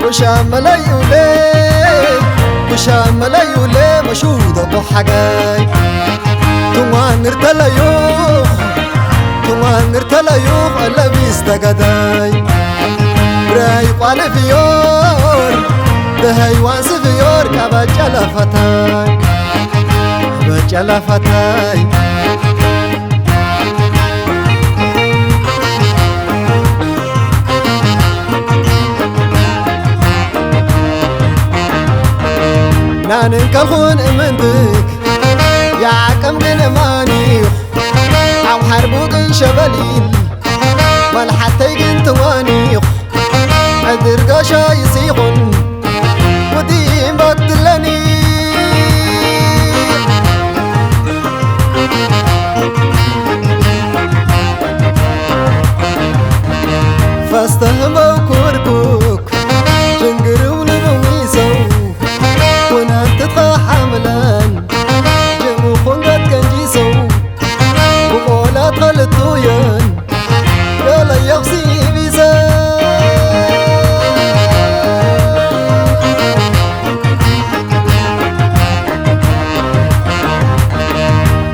وشامل يولي وشامل يولي مشودة بحاجاي تومان نرتليوخ تومان نرتليوخ ألا بيستقداي براي قال فيور بهيوان سفيور كبجل فتاي بجل فتاي نانن كالخون امندك يا عكم دين مانيخ او حربوك شبليل مال حتى يجن توانيخ ادر قاشا يسيخن ودين بقتلني فاستهموا كوركوك جنقرون بويسو ونان تتخا حملان جمو خندت كنجيسو وقولات غلطوين ولا يغسي بيسا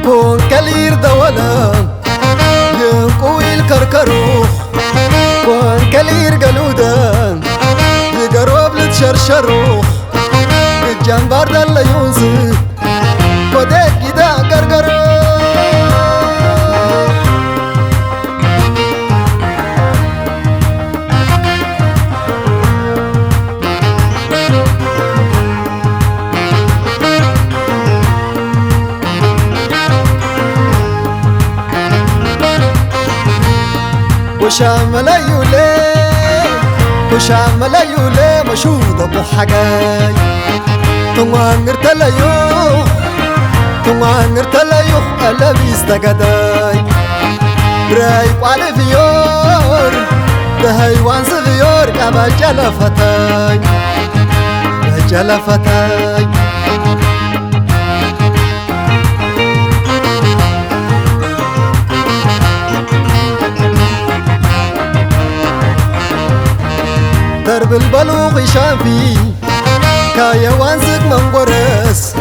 كون كالير دولا ينقوي الكركروخ كون كالير قلودان يقروب لتشرشروخ الجنبار دل يونسي وديك كدا قرقر وشامل يولي وشامل يولي مشودة بحاجاي تومان نرتليوخ تومان نرتليوخ ألا بيستقداي براي قال فيور بهيوان سفيور كبجل فتاي بجل فتاي درب البلوغ شافي كايا وانسك منقرس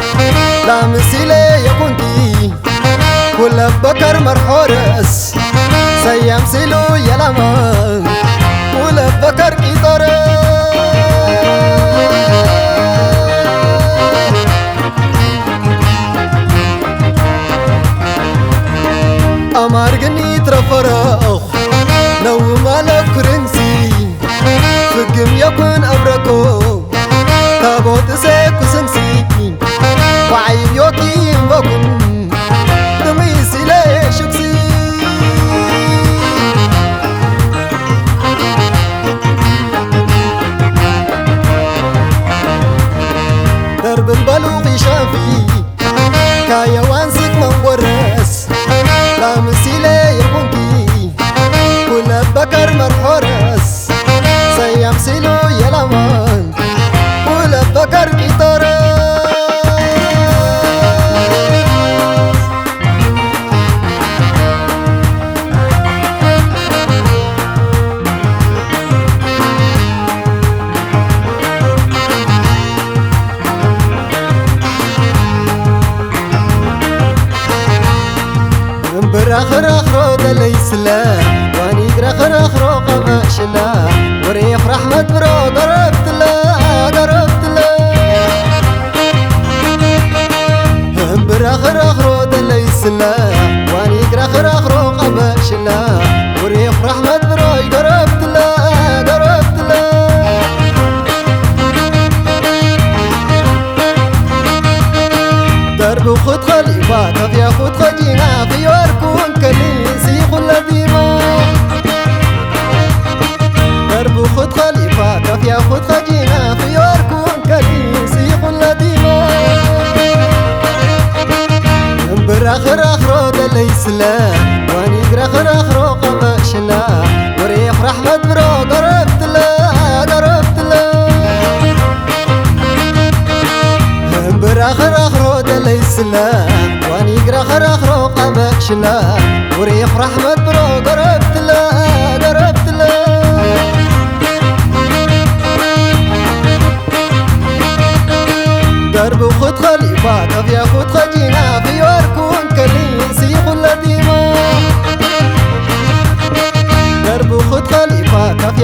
لا مسيلي يكونتي كل بكر مرحورس سيام سيلو يلامان كل بكر كيطر أمار قني ترفرخ لو مالك كرنسي فقم يكون أبركو تابوت سيكو سنسي وعيب يوكي مبكن دميسي لي شكسي درب البلوغ شافي كايا وانسك منورس لا مسيلي يربونكي كل بكر مرحورس سيام سيلو يلامان كل بكر كيطر براخر اخرو دلي سلام واني قراخر اخرو قباش لا وريح رحمة برو قربت لا قربت لا براخر اخرو دلي سلام واني قراخر اخرو قباش لا وريح رحمة برو قربت لا قربت لا درب خد خليفات في خد خجينا في يوركون كنيسي خل ديما درب خد خليفات في خد خجينا في يوركون كنيسي خل ديما براخر اخرو دلي سلام واني قراخر اخرو قباش لا وريح رحمة برو قربت لا قربت لا براخر اخرو دلي سلام واني قراخر اخرو قباش لا وريح رحمة برو قربت لا قربت لا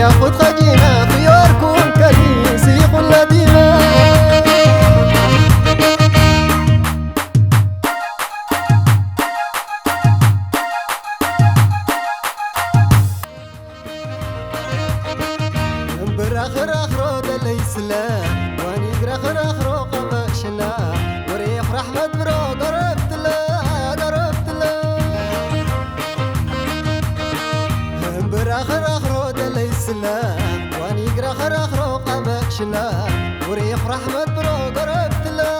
ياخد خجينا في يوركون كنيسي كل ديما براخر اخرو دلي سلام واني براخر اخرو قماشنا وريح رحمة برو قربت لا براخر اخرو دلي سلام واني براخر اخرو قماشنا وريح رحمة برو قربت لا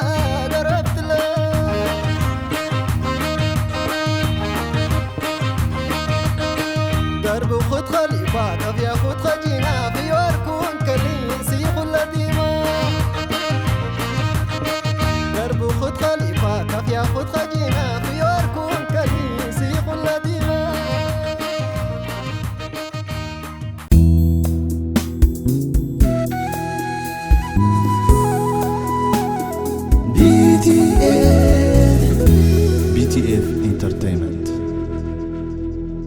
درب وخد خليفة طب ياخد خجينا في يوركون كنيسي كل ديما درب وخد خليفة طب ياخد خجينا في يوركون كنيسي كل ديما BTF